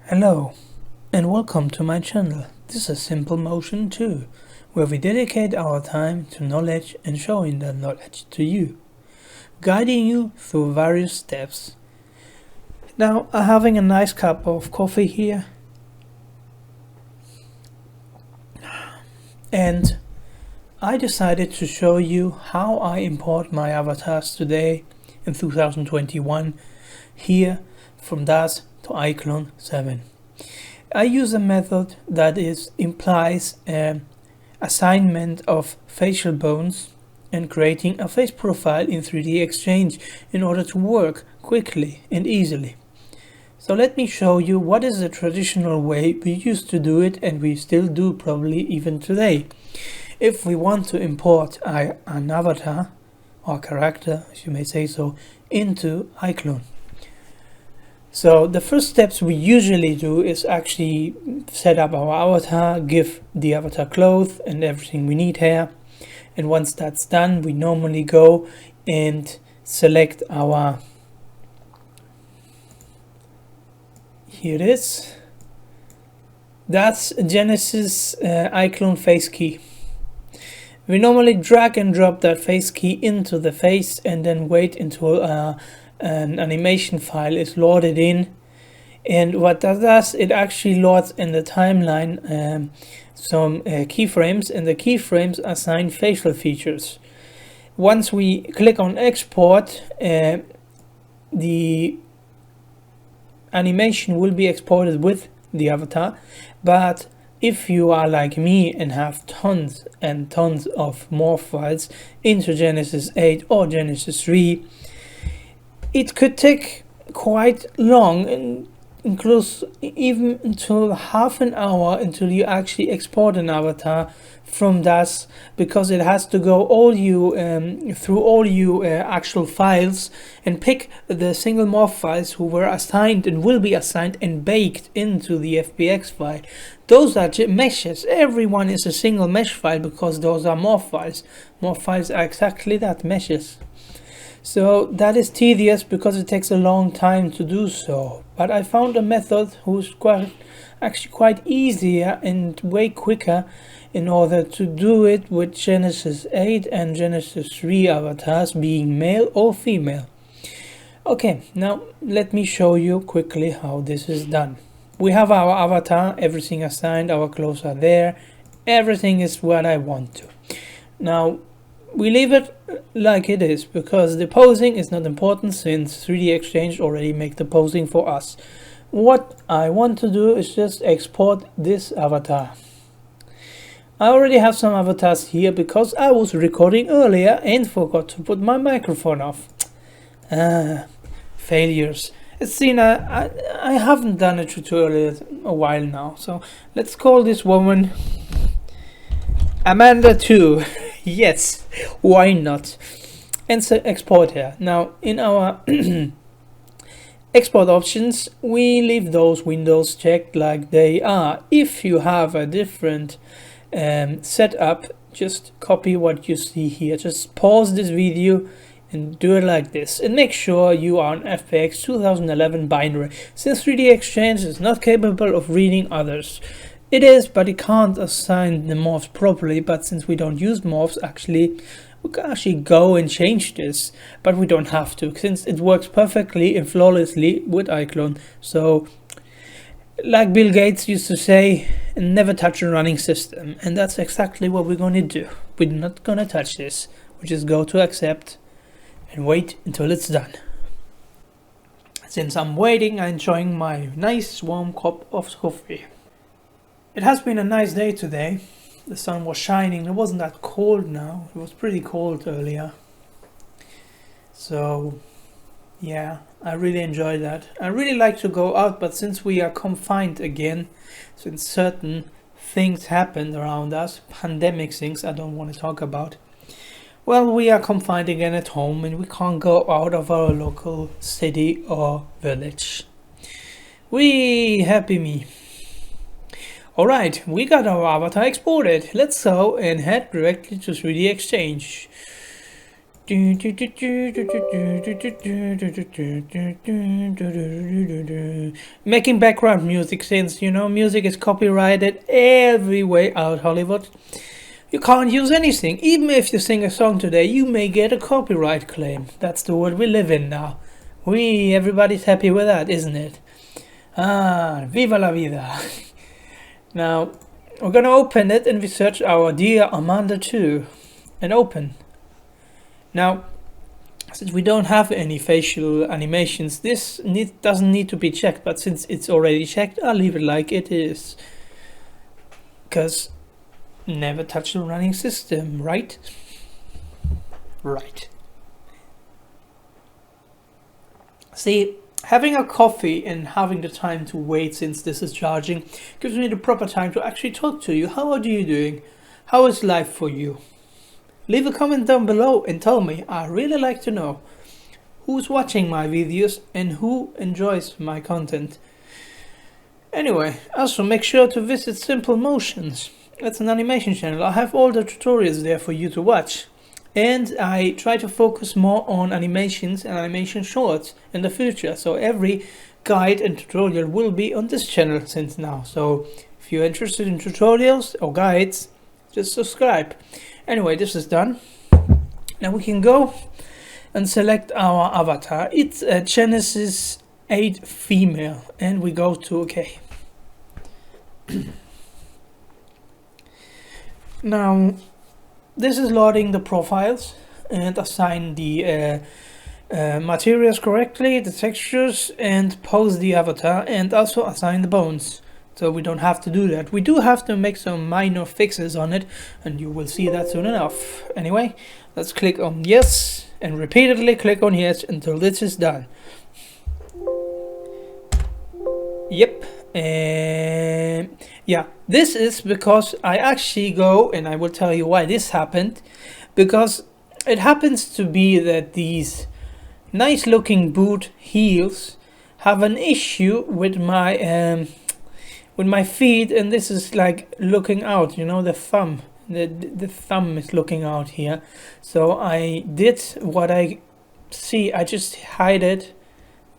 Hello and welcome to my channel. This is Simple Motion 2, where we dedicate our time to knowledge and showing that knowledge to you, guiding you through various steps. Now I'm having a nice cup of coffee here, and I decided to show you how I import my avatars today in 2021 here from DAS to iclone 7. I use a method that implies assignment of facial bones and creating a face profile in 3dxchange in order to work quickly and easily. So let me show you what is the traditional way we used to do it, and we still do probably even today. If we want to import an avatar or character, as you may say so, into iclone. So the first steps we usually do is actually set up our avatar, give the avatar clothes and everything we need here. And once that's done, we normally go and select our, here it is, that's Genesis iclone face key. We normally drag and drop that face key into the face and then wait until an animation file is loaded in. And what that does, it actually loads in the timeline some keyframes, and the keyframes assign facial features. Once we click on export, the animation will be exported with the avatar. But if you are like me and have tons and tons of morph files into Genesis 8 or Genesis 3, it could take quite long, and includes even until half an hour until you actually export an avatar from DAS, because it has to go through all your actual files and pick the single morph files who were assigned and will be assigned and baked into the FBX file. Those are meshes. Everyone is a single mesh file because those are morph files. Morph files are exactly that, meshes. So that is tedious because it takes a long time to do so. But I found a method who's actually quite easier and way quicker in order to do it with Genesis 8 and Genesis 3 avatars, being male or female. Okay, now let me show you quickly how this is done. We have our avatar, everything assigned, our clothes are there, everything is what I want to. Now we leave it like it is because the posing is not important, since 3dxchange already make the posing for us. What I want to do is just export this avatar. I already have some avatars here because I was recording earlier and forgot to put my microphone off. Failures. It's seen I haven't done a tutorial a while now, so let's call this woman Amanda 2. Yes, why not? And so export here. Now in our export options, we leave those windows checked like they are. If you have a different setup, just copy what you see here. Just pause this video and do it like this, and make sure you are on FBX 2011 binary, since 3dxchange is not capable of reading others. It is, but it can't assign the morphs properly. But since we don't use morphs, we can actually go and change this, but we don't have to, since it works perfectly and flawlessly with iclone. So like Bill Gates used to say, never touch a running system, and that's exactly what we're going to do. We're not going to touch this. We just go to accept and wait until it's done. Since I'm waiting, I'm enjoying my nice warm cup of coffee. It has been a nice day today. The sun was shining. It wasn't that cold now. It was pretty cold earlier. So yeah, I really enjoy that. I really like to go out, but since we are confined again, since certain things happened around us, pandemic things I don't want to talk about, well, we are confined again at home and we can't go out of our local city or village. Happy me. Alright, we got our avatar exported. Let's go and head directly to 3dxchange. Making background music, since you know music is copyrighted everywhere out Hollywood. You can't use anything. Even if you sing a song today, you may get a copyright claim. That's the world we live in now. Everybody's happy with that, isn't it? Ah, viva la vida. Now, we're gonna open it and we search our Dear Amanda 2 and open. Now, since we don't have any facial animations, this doesn't need to be checked, but since it's already checked, I'll leave it like it is. Because never touch the running system, right? Right. See, having a coffee and having the time to wait since this is charging gives me the proper time to actually talk to you. How are you doing? How is life for you? Leave a comment down below and tell me. I really like to know who's watching my videos and who enjoys my content. Anyway, also make sure to visit Simple Motions. It's an animation channel. I have all the tutorials there for you to watch. And I try to focus more on animations and animation shorts in the future. So every guide and tutorial will be on this channel since now. So if you're interested in tutorials or guides, just subscribe. Anyway, this is done. Now we can go and select our avatar. It's a Genesis 8 female and we go to OK. Now this is loading the profiles and assign the materials correctly, the textures, and pose the avatar, and also assign the bones. So we don't have to do that. We do have to make some minor fixes on it, and you will see that soon enough. Anyway, let's click on yes and repeatedly click on yes until this is done. Yep. Yeah, this is because I actually go, and I will tell you why this happened, because it happens to be that these nice looking boot heels have an issue with my feet, and this is like looking out, you know, the thumb, the thumb is looking out here. So I did what I see, I just hide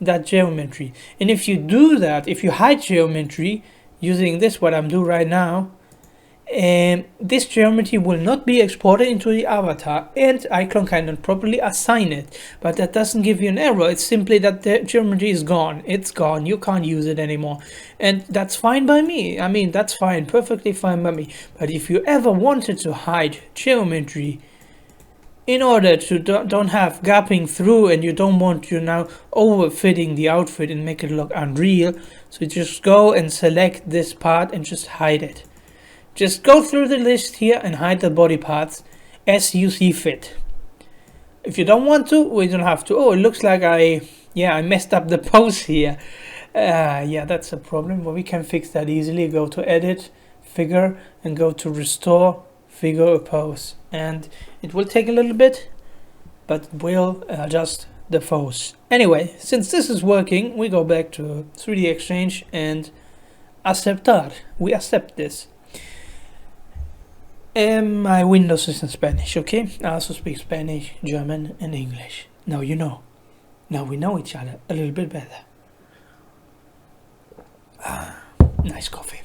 that geometry. And if you do that, if you hide geometry using this, what I'm doing right now, this geometry will not be exported into the avatar, and iclone cannot properly assign it. But that doesn't give you an error. It's simply that the geometry is gone. It's gone. You can't use it anymore, and that's fine by me. I mean, that's fine, perfectly fine by me. But if you ever wanted to hide geometry in order to don't have gapping through, and you don't want you now overfitting the outfit and make it look unreal, so just go and select this part and just hide it. Just go through the list here and hide the body parts as you see fit. If you don't want to, we don't have to. Oh, it looks like I messed up the pose here. Yeah, that's a problem, but we can fix that easily. Go to edit, figure, and go to restore figure or pose. And it will take a little bit, but we'll adjust the pose. Anyway, since this is working, we go back to 3dxchange and aceptar. We accept this. My Windows is in Spanish, okay? I also speak Spanish, German, and English. Now you know. Now we know each other a little bit better. Nice coffee.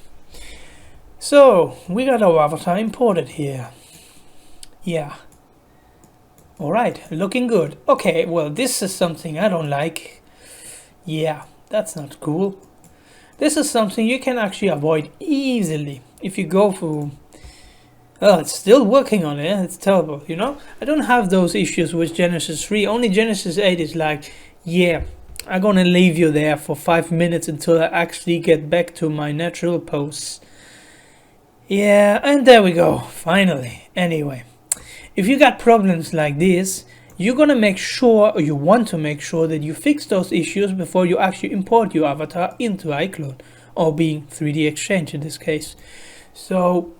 So, we got our avatar imported here. Yeah. Alright, looking good. Okay, well, this is something I don't like. Yeah, that's not cool. This is something you can actually avoid easily if you go for... Oh, it's still working on it. It's terrible, you know? I don't have those issues with Genesis 3. Only Genesis 8 is like, yeah, I'm gonna leave you there for 5 minutes until I actually get back to my natural pose. Yeah, and there we go, finally. Anyway, if you got problems like this, you're gonna make sure, or you want to make sure, that you fix those issues before you actually import your avatar into iclone, or being 3dxchange in this case. So,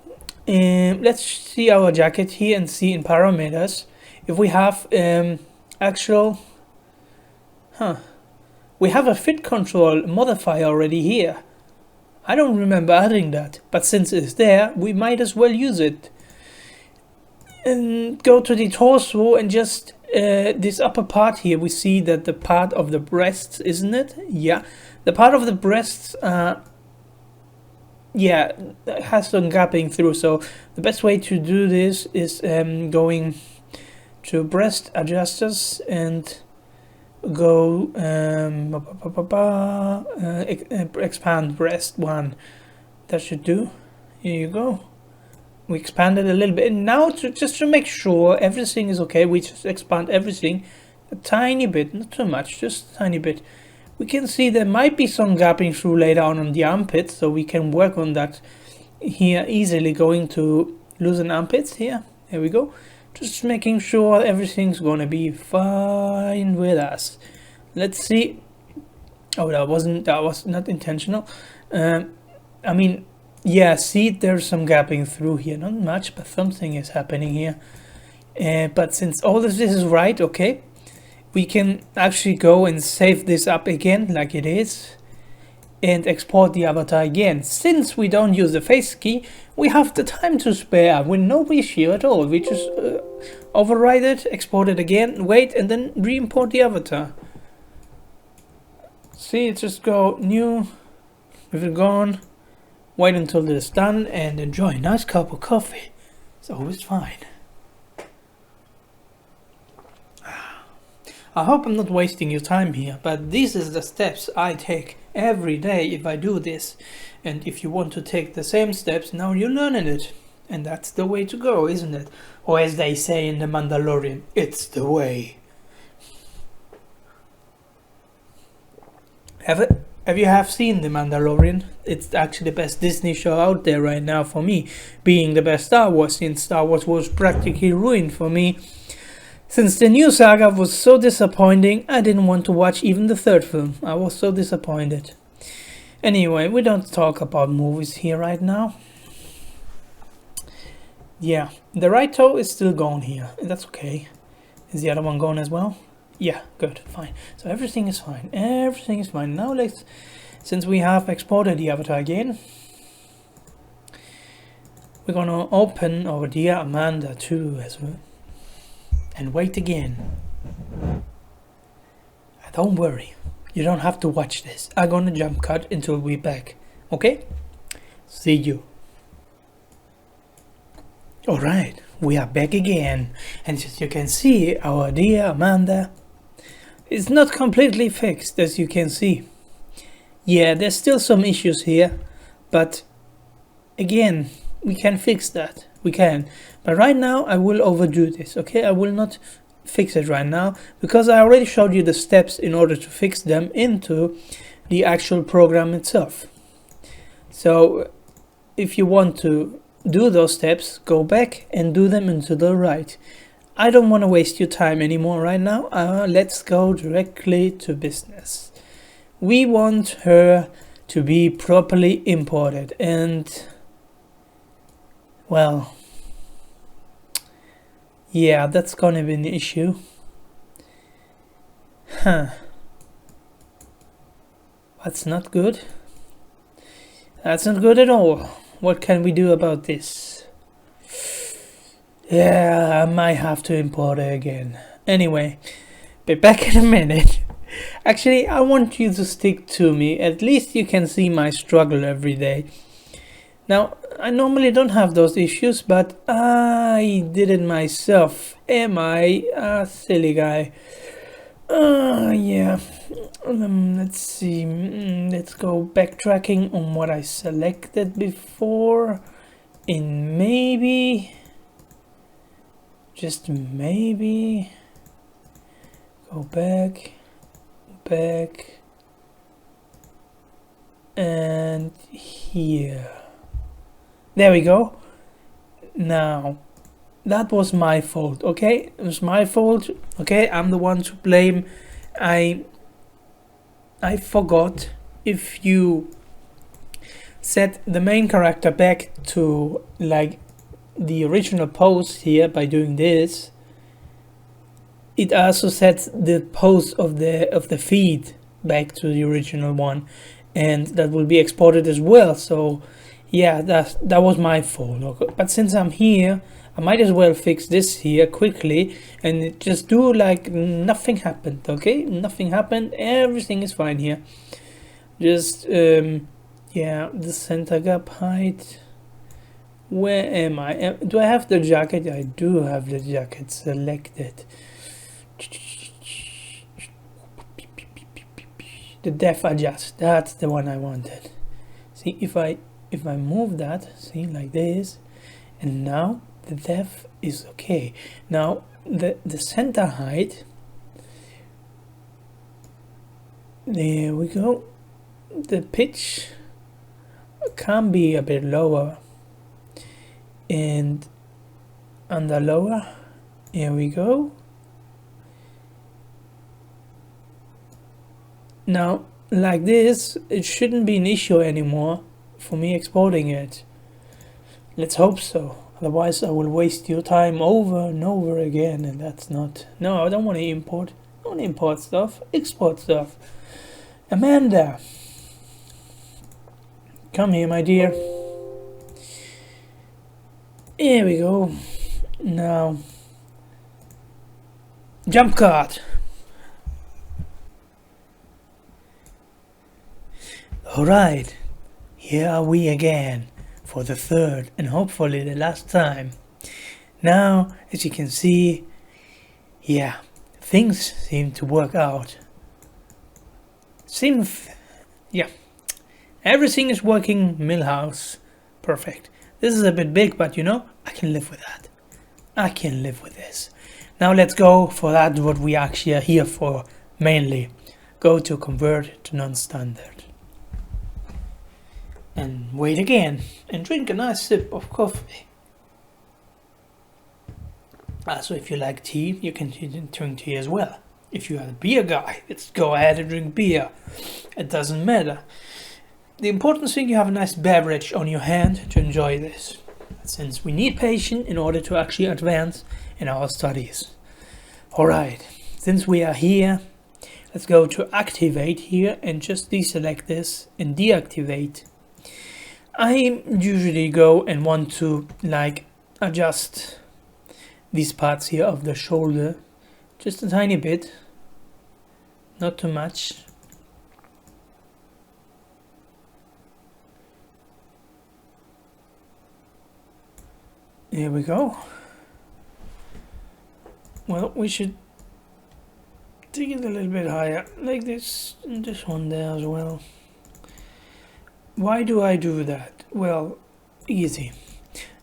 let's see our jacket here and see in parameters if we have we have a fit control modifier already here. I don't remember adding that, but since it's there, we might as well use it. And go to the torso and just this upper part here, we see that the part of the breasts, isn't it? Yeah, the part of the breasts, yeah, has some gapping through. So the best way to do this is going to breast adjusters and go expand breast 1. That should do. Here you go. We expanded a little bit. And now just to make sure everything is okay, we just expand everything a tiny bit, not too much, just a tiny bit. We can see there might be some gapping through later on the armpit, so we can work on that here easily, going to loosen armpits here. There we go. Just making sure everything's gonna be fine with us. Let's see. Oh, that was not intentional. I mean, yeah, see, there's some gapping through here. Not much, but something is happening here. But since all of this is right, okay, we can actually go and save this up again like it is and export the avatar again. Since we don't use the face key, we have the time to spare with no issue at all. We just override it, export it again, wait, and then re-import the avatar. See, just go new, leave it gone, wait until it's done, and enjoy a nice cup of coffee. It's always fine. I hope I'm not wasting your time here, but these are the steps I take every day if I do this. And if you want to take the same steps, now you're learning it. And that's the way to go, isn't it? Or as they say in The Mandalorian, it's the way. Have you seen The Mandalorian? It's actually the best Disney show out there right now for me, being the best Star Wars, since Star Wars was practically ruined for me. Since the new saga was so disappointing, I didn't want to watch even the 3rd film. I was so disappointed. Anyway, we don't talk about movies here right now. Yeah, the right toe is still gone here, and that's okay. Is the other one gone as well? Yeah, good, fine. So everything is fine. Everything is fine. Now let's, since we have exported the avatar again, we're gonna open our dear Amanda too as well. And wait again. Don't worry, you don't have to watch this. I'm gonna jump cut until we're back. Okay? See you. Alright, we are back again. And as you can see, our dear Amanda is not completely fixed, as you can see. Yeah, there's still some issues here, but again, we can fix that. We can. But right now I will overdo this, okay? I will not fix it right now because I already showed you the steps in order to fix them into the actual program itself. So if you want to do those steps, go back and do them into the right. I don't want to waste your time anymore right now. Let's go directly to business. We want her to be properly imported, and well, yeah, that's gonna be an issue. Huh. That's not good. That's not good at all. What can we do about this? Yeah, I might have to import her again. Anyway, be back in a minute. Actually, I want you to stick to me. At least you can see my struggle every day. Now, I normally don't have those issues, but I did it myself. Am I a silly guy? Yeah. Let's see. Let's go backtracking on what I selected before. In maybe, just maybe, go back, and here. There we go. Now, that was my fault, okay? It was my fault, okay? I'm the one to blame. I forgot. If you set the main character back to like the original pose here by doing this, it also sets the pose of the feet back to the original one, and that will be exported as well. So yeah, that was my fault. Okay? But since I'm here, I might as well fix this here quickly and just do like nothing happened. Okay, nothing happened, everything is fine here. Just yeah, the center gap height. Where am I? Do I have the jacket? I do have the jacket selected. The depth adjust, that's the one I wanted. See, if I move that, see, like this, and now the depth is okay. Now the center height, there we go. The pitch can be a bit lower, and under lower, here we go. Now, like this, it shouldn't be an issue anymore for me exporting it. Let's hope so. Otherwise, I will waste your time over and over again, and that's not... No, I don't want to import. I don't want to import stuff. Export stuff. Amanda, come here, my dear. Here we go. Now, jump card. Alright, here are we again for the third and hopefully the last time. Now, as you can see, yeah, things seem to work out. Yeah, everything is working. Millhouse, perfect. This is a bit big, but you know, I can live with that. I can live with this. Now let's go for that what we actually are here for mainly. Go to convert to non-standard. And wait again and drink a nice sip of coffee. Also, if you like tea, you can drink tea as well. If you are a beer guy, let's go ahead and drink beer. It doesn't matter. The important thing, you have a nice beverage on your hand to enjoy this, since we need patience in order to actually advance in our studies. Alright, since we are here, let's go to activate here and just deselect this and deactivate. I usually go and want to like adjust these parts here of the shoulder just a tiny bit, not too much. Here we go. Well, we should take it a little bit higher, like this, and this one there as well. Why do I do that? Well, easy.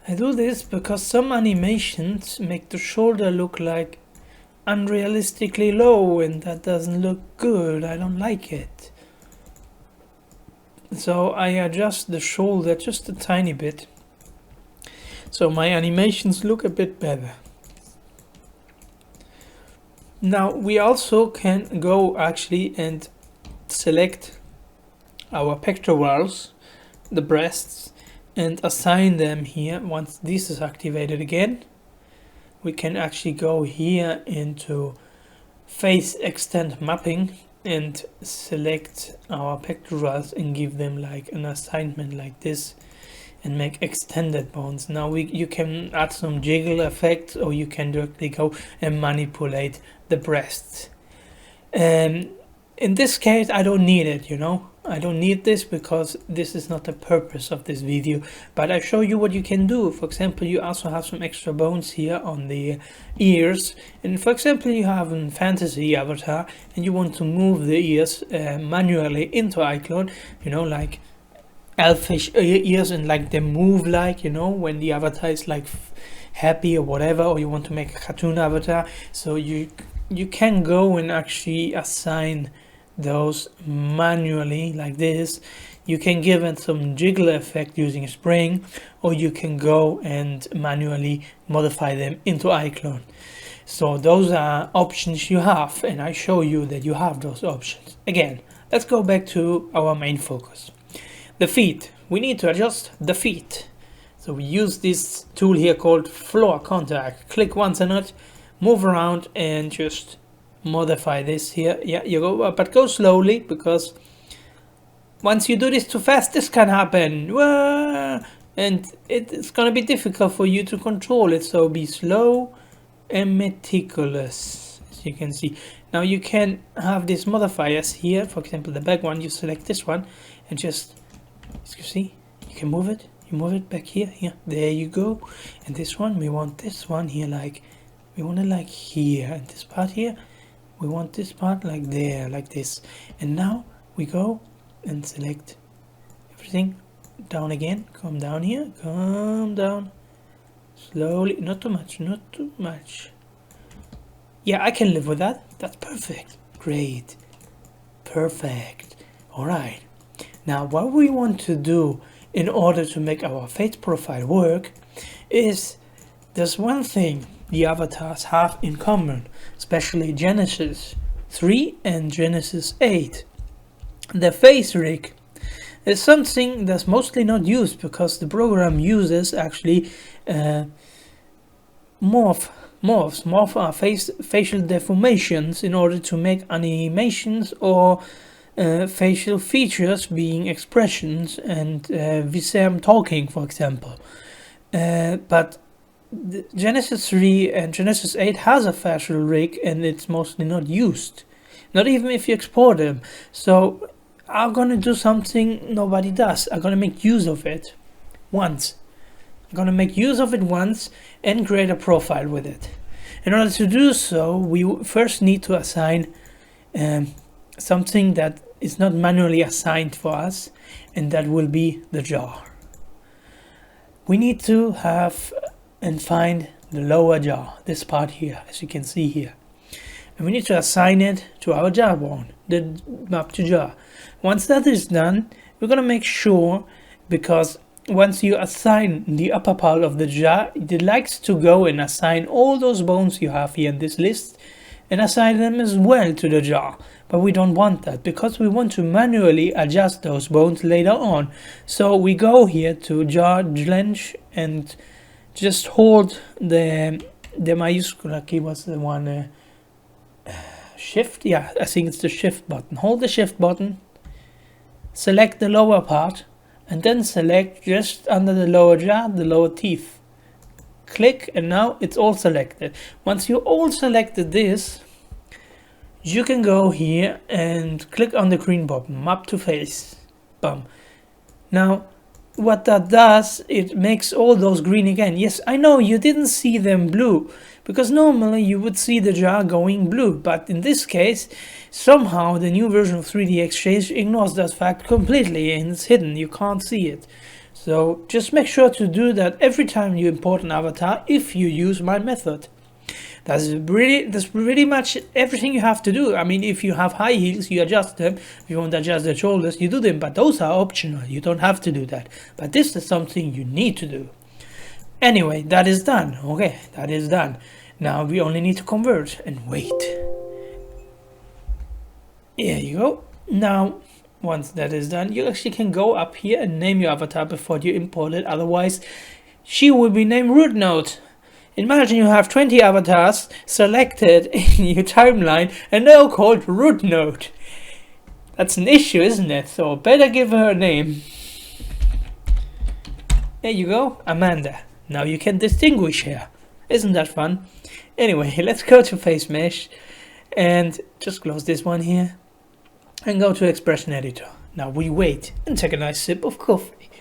I do this because some animations make the shoulder look like unrealistically low, and that doesn't look good. I don't like it. So I adjust the shoulder just a tiny bit, so my animations look a bit better. Now we also can go actually and select our pectorals, the breasts, and assign them here. Once this is activated again, we can actually go here into face extent mapping and select our pectorals and give them like an assignment like this and make extended bones. Now you can add some jiggle effect, or you can directly go and manipulate the breasts. In this case I don't need it, you know. I don't need this because this is not the purpose of this video, but I show you what you can do. For example, you also have some extra bones here on the ears, and for example you have a fantasy avatar and you want to move the ears manually into iclone, you know, like elfish ears, and like they move, like, you know, when the avatar is like happy or whatever, or you want to make a cartoon avatar. So you can go and actually assign those manually like this. You can give it some jiggle effect using a spring, or you can go and manually modify them into iclone. So those are options you have, and I show you that you have those options. Again, let's go back to our main focus. The feet, we need to adjust the feet. So we use this tool here called floor contact. Click once on it, move around and just modify this here. Yeah, you go, but go slowly, because once you do this too fast, this can happen. and it's gonna be difficult for you to control it, so be slow and meticulous, as you can see. Now you can have these modifiers here. For example, the back one, you select this one and just, as you see, you can move it. You move it back here, there you go. And this one, we want this one here, like, we want it like here, and this part here, we want this part like there, like this. And now we go and select everything down again. Come down here, come down slowly, not too much, not too much. Yeah, I can live with that. That's perfect. Great. Perfect. All right. Now what we want to do in order to make our face profile work is, there's one thing the avatars have in common, especially Genesis 3 and Genesis 8. The face rig is something that's mostly not used because the program uses actually morph our facial deformations in order to make animations or facial features being expressions and Visem talking, for example. But Genesis 3 and Genesis 8 has a facial rig and it's mostly not used, not even if you export them. So I'm gonna do something nobody does. I'm gonna make use of it once. I'm gonna make use of it once and create a profile with it. In order to do so, we first need to assign something that is not manually assigned for us, and that will be the jaw. We need to have and find the lower jaw, this part here, as you can see here. And we need to assign it to our jawbone, the map to jaw. Once that is done, we're gonna make sure, because once you assign the upper part of the jaw, it likes to go and assign all those bones you have here in this list and assign them as well to the jaw. But we don't want that because we want to manually adjust those bones later on. So we go here to jaw clench and just hold the majuscula key, was the one, shift, yeah, I think it's the shift button. Hold the shift button, select the lower part, and then select just under the lower jaw, the lower teeth. Click, and now it's all selected. Once you all selected this, you can go here and click on the green button, map to face. Bum. Now, what that does, it makes all those green again. Yes, I know you didn't see them blue, because normally you would see the jar going blue, but in this case, somehow the new version of 3dxchange ignores that fact completely and it's hidden, you can't see it. So just make sure to do that every time you import an avatar if you use my method. That's pretty much everything you have to do. I mean, if you have high heels, you adjust them. If you want to adjust the shoulders, you do them, but those are optional. You don't have to do that. But this is something you need to do. Anyway, that is done. Okay, that is done. Now we only need to convert and wait. There you go. Now, once that is done, you actually can go up here and name your avatar before you import it. Otherwise, she will be named root node. Imagine you have 20 avatars selected in your timeline and they're all called root node. That's an issue, isn't it? So better give her a name. There you go, Amanda. Now you can distinguish her. Isn't that fun? Anyway, let's go to Face Mesh and just close this one here and go to Expression Editor. Now we wait and take a nice sip of coffee.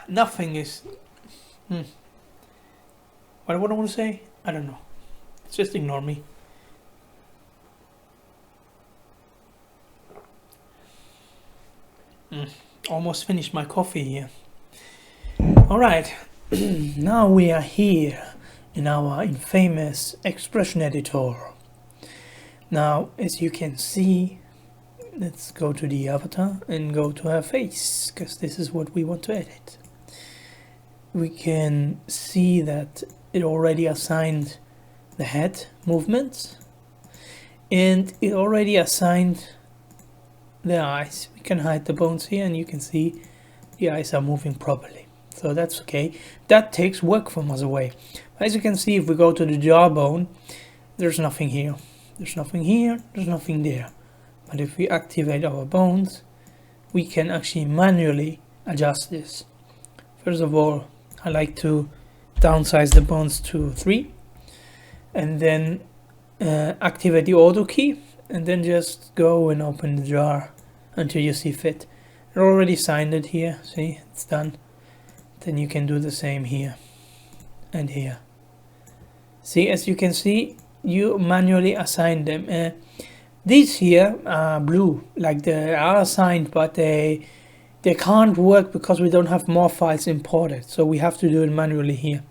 Nothing is... What do I want to say? I don't know. Just ignore me. Almost finished my coffee here. Alright, now we are here in our infamous Expression Editor. Now, as you can see, let's go to the avatar and go to her face, because this is what we want to edit. We can see that it already assigned the head movements and it already assigned the eyes. We can hide the bones here and you can see the eyes are moving properly. So that's okay. That takes work from us away. As you can see, if we go to the jawbone, there's nothing here. There's nothing here, there's nothing there. But if we activate our bones, we can actually manually adjust this. First of all, I like to downsize the bones to 3 and then activate the auto key and then just go and open the jar until you see fit. I already signed it here, see, it's done. Then you can do the same here and here. See, as you can see, you manually assign them. These here are blue, like they are assigned, but they can't work because we don't have more files imported, so we have to do it manually here.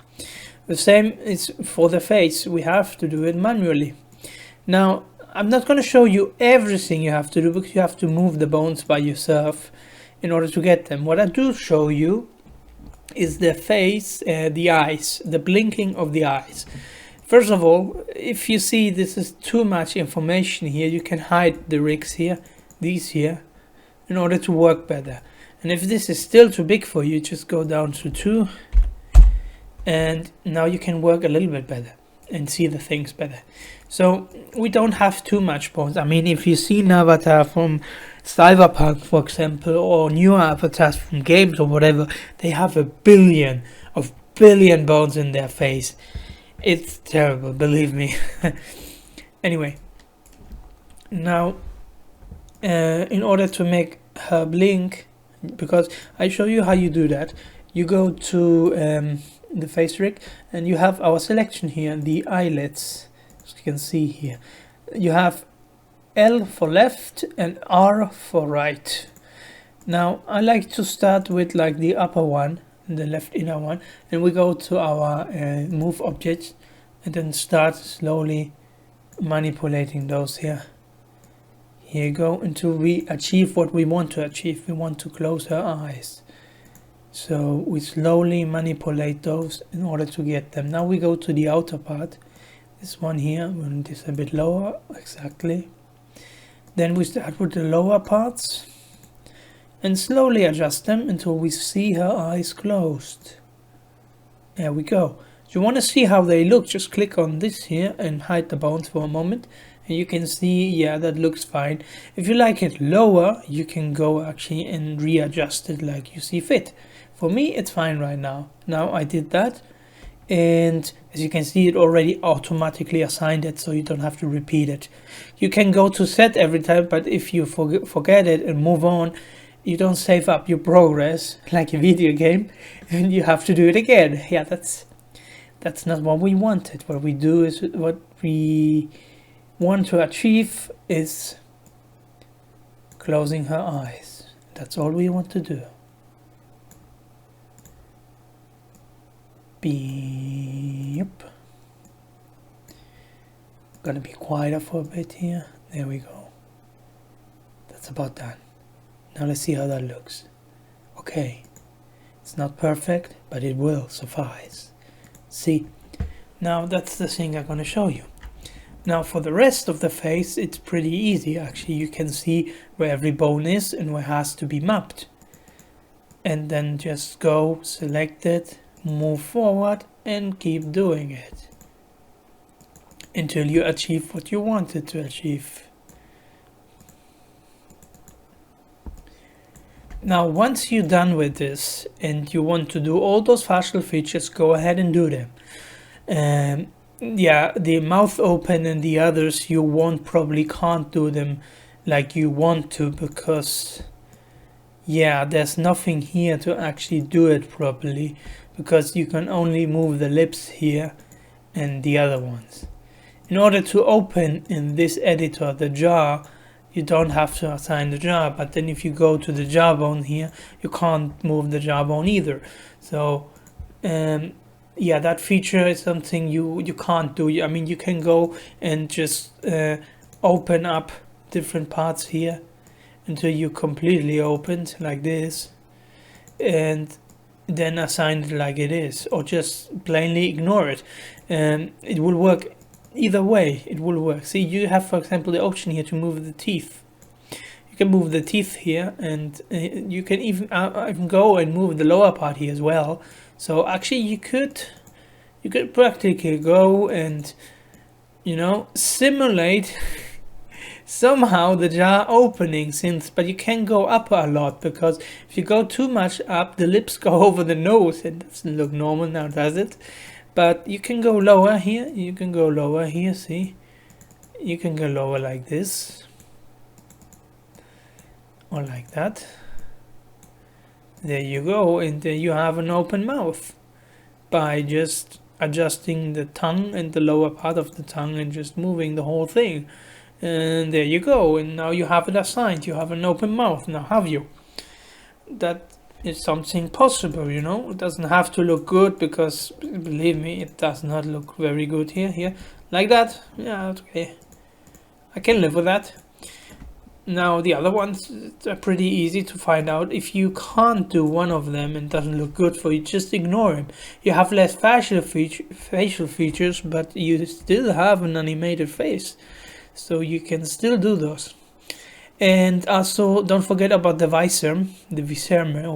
The same is for the face, we have to do it manually. Now, I'm not going to show you everything you have to do because you have to move the bones by yourself in order to get them. What I do show you is the face, the eyes, the blinking of the eyes. First of all, if you see this is too much information here, you can hide the rigs here, these here, in order to work better. And if this is still too big for you, just go down to 2, and now you can work a little bit better and see the things better. So we don't have too much bones. I mean, if you see an avatar from Cyberpunk, for example, or newer avatars from games or whatever, they have a billion bones in their face. It's terrible, believe me. Anyway, now in order to make her blink, because I show you how you do that, you go to the face rig and you have our selection here, the eyelids, as you can see here. You have L for left and R for right. Now I like to start with like the upper one, the left inner one, and we go to our move objects and then start slowly manipulating those here. Here you go, until we achieve what we want to achieve. We want to close her eyes, so we slowly manipulate those in order to get them. Now we go to the outer part, this one here, when it is a bit lower, exactly. Then we start with the lower parts and slowly adjust them until we see her eyes closed. There we go. If you want to see how they look, just click on this here and hide the bones for a moment, and you can see, yeah, that looks fine. If you like it lower, you can go actually and readjust it like you see fit. For me, it's fine right now. Now I did that, and as you can see, it already automatically assigned it, so you don't have to repeat it. You can go to set every time, but if you forget it and move on, you don't save up your progress like a video game, and you have to do it again. Yeah, that's not what we wanted. What we do is, what we want to achieve is closing her eyes. That's all we want to do. Beep. Gonna be quieter for a bit here. There we go. That's about done. Now let's see how that looks. Okay, it's not perfect, but it will suffice. See, now that's the thing I'm gonna show you. Now for the rest of the face, it's pretty easy actually. You can see where every bone is and where it has to be mapped. And then just go, select it, move forward and keep doing it until you achieve what you wanted to achieve. Now once you're done with this and you want to do all those facial features, go ahead and do them. Yeah, the mouth open and the others, you can't do them like you want to, because yeah, there's nothing here to actually do it properly, because you can only move the lips here and the other ones. In order to open in this editor the jar, you don't have to assign the jar, but then if you go to the jawbone here, you can't move the jawbone either. So yeah, that feature is something you can't do. I mean, you can go and just open up different parts here until you completely opened like this, and then assign it like it is, or just plainly ignore it. It will work either way. It will work. See, you have, for example, the option here to move the teeth. You can move the teeth here, and you can even go and move the lower part here as well. So actually you could practically go and, you know, simulate somehow the jar opening since, but you can go up a lot, because if you go too much up, the lips go over the nose. It doesn't look normal now, does it? But you can go lower here, you can go lower here, see? You can go lower like this. Or like that. There you go, and there you have an open mouth. By just adjusting the tongue and the lower part of the tongue and just moving the whole thing. And there you go, and now you have it assigned, you have an open mouth, now have you? That is something possible, you know. It doesn't have to look good, because believe me, it does not look very good here, like that. Yeah, okay, I can live with that. Now the other ones are pretty easy to find out. If you can't do one of them and doesn't look good for you, just ignore them. You have less facial features, but you still have an animated face, so you can still do those. And also don't forget about the visor, Visima,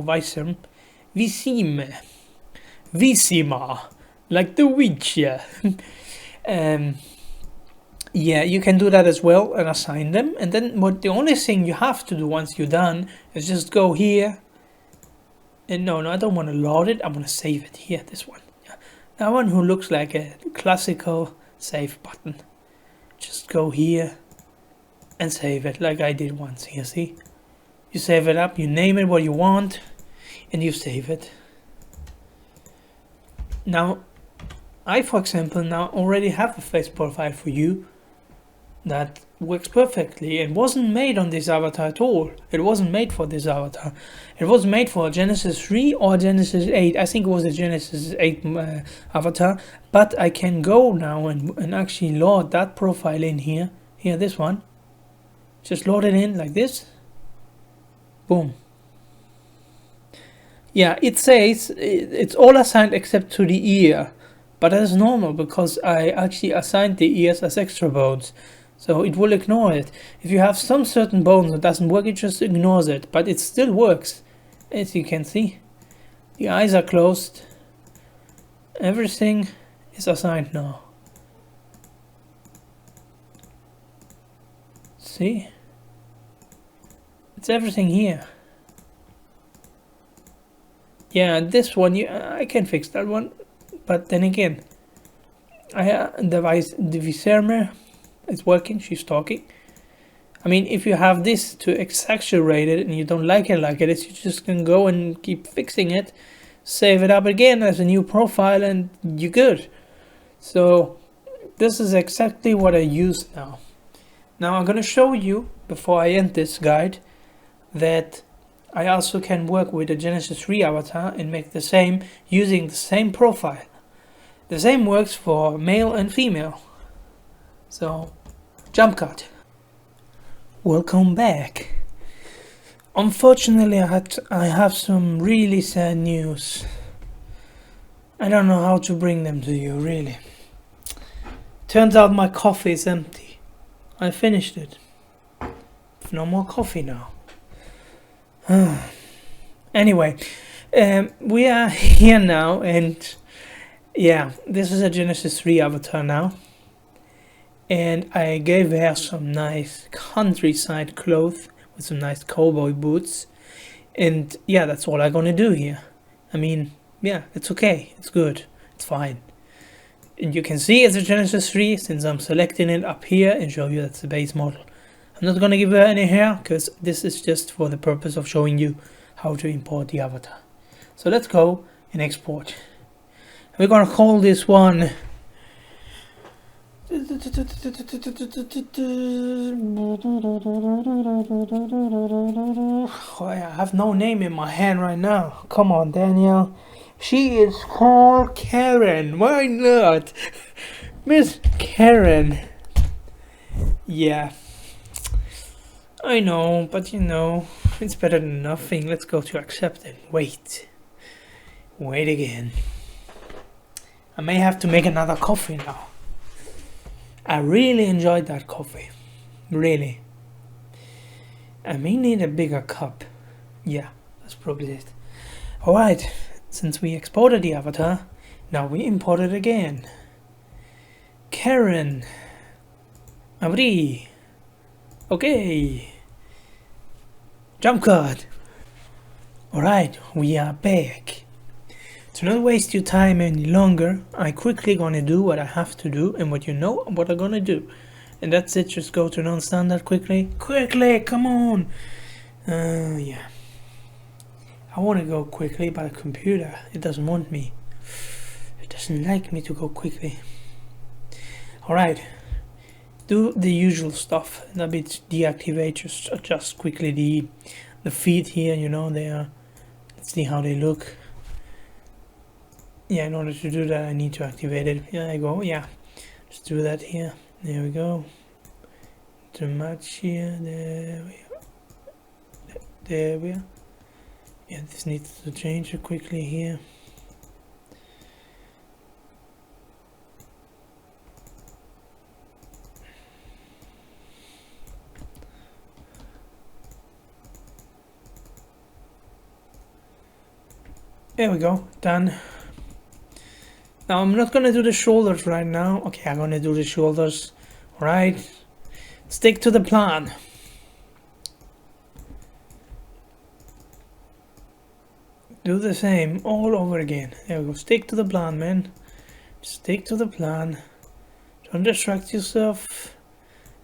like the Witcher. Yeah, you can do that as well and assign them. And then the only thing you have to do once you're done is just go here. And no, I don't want to load it. I want to save it here. This one, yeah, that one who looks like a classical save button. Just go here and save it like I did once here. See, you save it up, you name it what you want, and you save it. Now, I, for example, now already have a face profile for you that works perfectly and wasn't made on this avatar at all. It wasn't made for this avatar. It was made for Genesis 3 or Genesis 8. I think it was a Genesis 8 avatar, but I can go now and actually load that profile in here. Here, this one. Just load it in like this. Boom. Yeah, it says it's all assigned except to the ear. But that's normal, because I actually assigned the ears as extra bones. So it will ignore it. If you have some certain bones that doesn't work, it just ignores it. But it still works. As you can see. The eyes are closed. Everything is assigned now. See? It's everything here. Yeah, this one, I can fix that one. But then again, the visor is working, she's talking. I mean, if you have this to exaggerate it and you don't like it like it is, you just can go and keep fixing it, save it up again as a new profile, and you're good. So this is exactly what I use now. Now I'm gonna show you, before I end this guide, that I also can work with a Genesis 3 avatar and make the same using the same profile. The same works for male and female. So, jump cut. Welcome back. Unfortunately, I have some really sad news. I don't know how to bring them to you, really. Turns out my coffee is empty. I finished it. No more coffee now. Anyway, we are here now, and yeah, this is a Genesis 3 avatar now. And I gave her some nice countryside clothes with some nice cowboy boots. And yeah, that's all I'm gonna do here. I mean, yeah, it's okay, it's good, it's fine. And you can see it's a Genesis 3 since I'm selecting it up here and show you that's the base model. I'm not gonna give her any hair because this is just for the purpose of showing you how to import the avatar. So let's go and export. We're gonna call this one oh, I have no name in my hand right now. Come on, Daniel. She is called Karen. Why not? Miss Karen. Yeah, I know, but you know, it's better than nothing. Let's go to accept and wait. Wait again. I may have to make another coffee now. I really enjoyed that coffee. Really. I may need a bigger cup. Yeah, that's probably it. Alright, since we exported the avatar, now we import it again. Karen. Abri. Okay. Jump cut. Alright, we are back. To not waste your time any longer, I quickly gonna do what I have to do and what you know what I'm gonna do. And that's it, just go to non-standard quickly. Quickly, come on! Yeah. I wanna go quickly, but the computer, it doesn't want me. It doesn't like me to go quickly. Alright. Do the usual stuff. And a bit deactivate, just adjust quickly the feet here, you know, they are. Let's see how they look. Yeah, in order to do that I need to activate it. Here I go, yeah. Just do that here. There we go. To match here, there we are. There we are. Yeah, this needs to change it quickly here. There we go, done. Now I'm not gonna do the shoulders right now. Okay, I'm gonna do the shoulders. Alright. Stick to the plan. Do the same all over again. There we go. Stick to the plan, man. Stick to the plan. Don't distract yourself.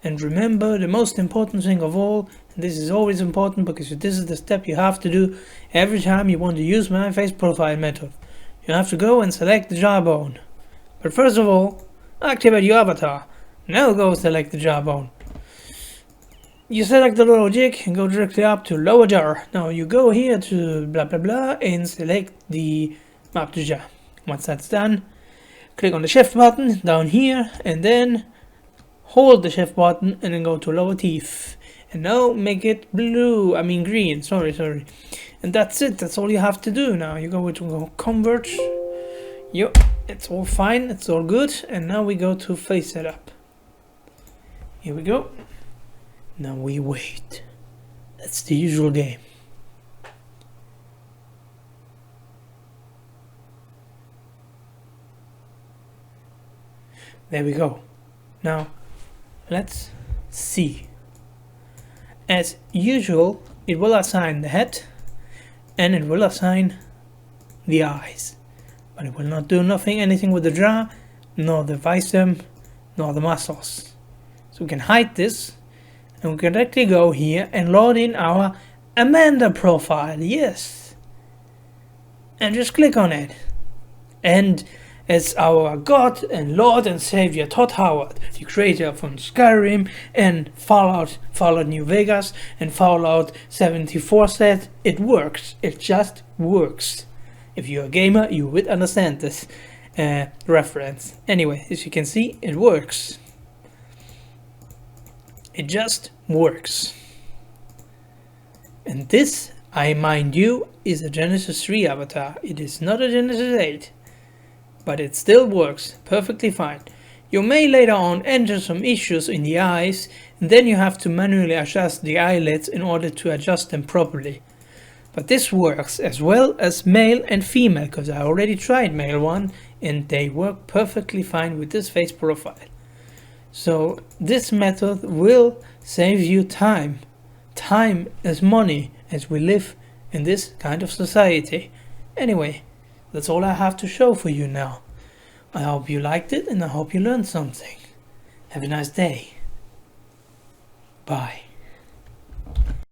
And remember the most important thing of all, and this is always important because this is the step you have to do every time you want to use my face profile method. You have to go and select the jawbone. But first of all, activate your avatar. Now go select the jawbone. You select the little jig and go directly up to lower jaw. Now you go here to blah blah blah and select the map to jaw. Once that's done, click on the shift button down here and then hold the shift button and then go to lower teeth. And now make it blue, I mean green, sorry. And that's it, that's all you have to do now. You go to convert. Yep, it's all fine, it's all good. And now we go to face setup. Here we go. Now we wait. That's the usual game. There we go. Now, let's see. As usual, it will assign the head and it will assign the eyes. But it will not do anything with the jaw, nor the viscera, nor the muscles. So we can hide this. And we can directly go here and load in our Amanda profile, yes. And just click on it. And it's our God and Lord and Savior Todd Howard, the creator from Skyrim and Fallout New Vegas and Fallout 74 said it works. It just works. If you're a gamer, you would understand this reference. Anyway, as you can see, it works. It just works. And this, I mind you, is a Genesis 3 avatar. It is not a Genesis 8. But it still works perfectly fine. You may later on enter some issues in the eyes, and then you have to manually adjust the eyelids in order to adjust them properly. But this works as well as male and female, because I already tried male one, and they work perfectly fine with this face profile. So this method will save you time. Time is money as we live in this kind of society. Anyway, that's all I have to show for you now. I hope you liked it and I hope you learned something. Have a nice day. Bye.